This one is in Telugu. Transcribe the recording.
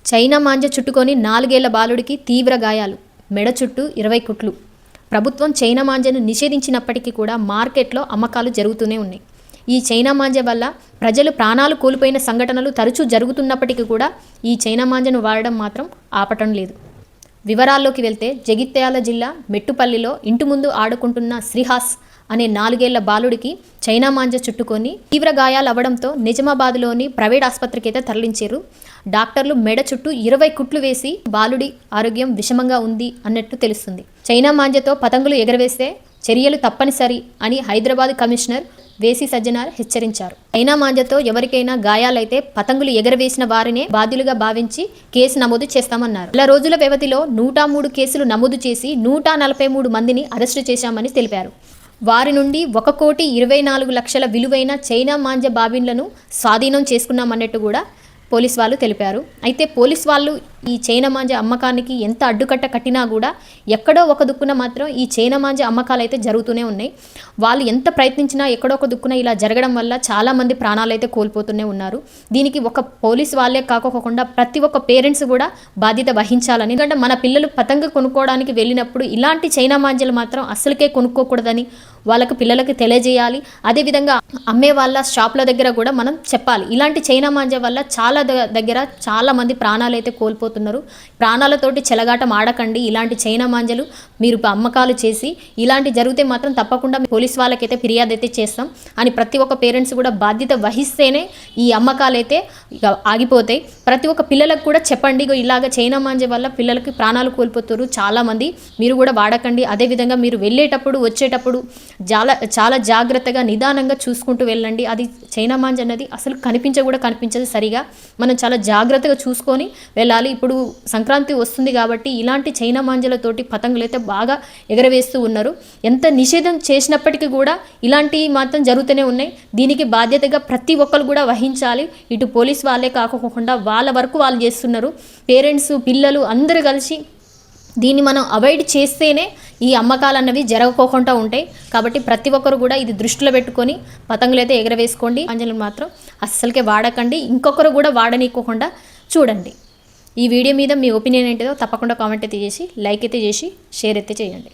చైనా మాంజ చుట్టుకొని 4 ఏళ్ల బాలుడికి తీవ్ర గాయాలు, మెడ చుట్టూ 20 కుట్లు. ప్రభుత్వం చైనా మాంజను నిషేధించినప్పటికీ కూడా మార్కెట్లో అమ్మకాలు జరుగుతూనే ఉన్నాయి. ఈ చైనా మాంజ వల్ల ప్రజలు ప్రాణాలు కోల్పోయిన సంఘటనలు తరచూ జరుగుతున్నప్పటికీ కూడా ఈ చైనా మాంజను వాడడం మాత్రం ఆపటం లేదు. వివరాల్లోకి వెళ్తే జగిత్యాల జిల్లా మెట్టుపల్లిలో ఇంటి ముందు ఆడుకుంటున్న శ్రీహాస్ అనే 4 ఏళ్ల బాలుడికి చైనా మాంజ చుట్టుకొని తీవ్ర గాయాలు అవ్వడంతో నిజామాబాద్లోని ప్రైవేట్ ఆసుపత్రికి అయితే తరలించారు. డాక్టర్లు మెడ చుట్టూ 20 కుట్లు వేసి బాలుడి ఆరోగ్యం విషమంగా ఉంది అన్నట్టు తెలుస్తుంది. చైనా మాంజతో పతంగులు ఎగరవేస్తే చర్యలు తప్పనిసరి అని హైదరాబాద్ కమిషనర్ వేసి సజ్జనార్ హెచ్చరించారు. చైనా మాంజతో ఎవరికైనా గాయాలైతే పతంగులు ఎగరవేసిన వారినే బాధ్యులుగా భావించి కేసు నమోదు చేస్తామన్నారు. నెల రోజుల వ్యవధిలో 103 కేసులు నమోదు చేసి 143 మందిని అరెస్టు చేశామని తెలిపారు. వారి నుండి 1,24,00,000 విలువైన చైనా మాంజ బాబిన్లను స్వాధీనం చేసుకున్నామన్నట్టు కూడా పోలీస్ వాళ్ళు తెలిపారు. అయితే పోలీస్ వాళ్ళు ఈ చైనా మాంజ అమ్మకానికి ఎంత అడ్డుకట్ట కట్టినా కూడా ఎక్కడో ఒక దుక్కున మాత్రం ఈ చైనా మాంజ అమ్మకాలు అయితే జరుగుతూనే ఉన్నాయి. వాళ్ళు ఎంత ప్రయత్నించినా ఎక్కడో ఒక దుక్కున ఇలా జరగడం వల్ల చాలామంది ప్రాణాలు అయితే కోల్పోతూనే ఉన్నారు. దీనికి ఒక పోలీస్ వాళ్ళే కాకోకుండా ప్రతి ఒక్క పేరెంట్స్ కూడా బాధ్యత వహించాలని, ఎందుకంటే మన పిల్లలు పతంగ కొనుక్కోవడానికి వెళ్ళినప్పుడు ఇలాంటి చైనా మాంజలు మాత్రం అస్సలకే కొనుక్కోకూడదని వాళ్ళకు పిల్లలకి తెలియజేయాలి. అదేవిధంగా అమ్మే వాళ్ళ షాప్ల దగ్గర కూడా మనం చెప్పాలి. ఇలాంటి చైనా మాంజ వల్ల చాలా దగ్గర చాలామంది ప్రాణాలు అయితే కోల్పోతున్నారు. ప్రాణాలతోటి చెలగాటం ఆడకండి. ఇలాంటి చైనా మాంజలు మీరు అమ్మకాలు చేసి ఇలాంటి జరిగితే మాత్రం తప్పకుండా పోలీస్ వాళ్ళకైతే ఫిర్యాదు అయితే చేస్తాం అని ప్రతి ఒక్క పేరెంట్స్ కూడా బాధ్యత వహిస్తేనే ఈ అమ్మకాలు అయితే ఆగిపోతాయి. ప్రతి ఒక్క పిల్లలకు కూడా చెప్పండి, ఇలాగ చైనా మాంజ వల్ల పిల్లలకి ప్రాణాలు కోల్పోతారు చాలామంది, మీరు కూడా వాడకండి. అదేవిధంగా మీరు వెళ్ళేటప్పుడు వచ్చేటప్పుడు చాలా జాగ్రత్తగా నిదానంగా చూసుకుంటూ వెళ్ళండి. అది చైనా మాంజ అన్నది అసలు కనిపించదు సరిగా. మనం చాలా జాగ్రత్తగా చూసుకొని వెళ్ళాలి. ఇప్పుడు సంక్రాంతి వస్తుంది కాబట్టి ఇలాంటి చైనా మాంజలతోటి పతంగులు అయితే బాగా ఎగరవేస్తూ ఉన్నారు. ఎంత నిషేధం చేసినప్పటికీ కూడా ఇలాంటివి మాత్రం జరుగుతూనే ఉన్నాయి. దీనికి బాధ్యతగా ప్రతి ఒక్కరు కూడా వహించాలి. ఇటు పోలీస్ వాళ్ళే కాకుండా వాళ్ళ వరకు వాళ్ళు చేస్తున్నారు. పేరెంట్స్, పిల్లలు అందరూ కలిసి దీన్ని మనం అవాయిడ్ చేస్తేనే ఈ అమ్మకాలు అన్నవి జరగకోకుండా ఉంటాయి. కాబట్టి ప్రతి ఒక్కరు కూడా ఇది దృష్టిలో పెట్టుకొని పతంగులు అయితే ఎగరవేసుకోండి. మాంజలను మాత్రం అస్సలకే వాడకండి. ఇంకొకరు కూడా వాడనీయకోకుండా చూడండి. ఈ వీడియో మీద మీ ఒపీనియన్ ఏంటిదో తప్పకుండా కామెంట్ అయితే చేసి, లైక్ అయితే చేసి, షేర్ అయితే చేయండి.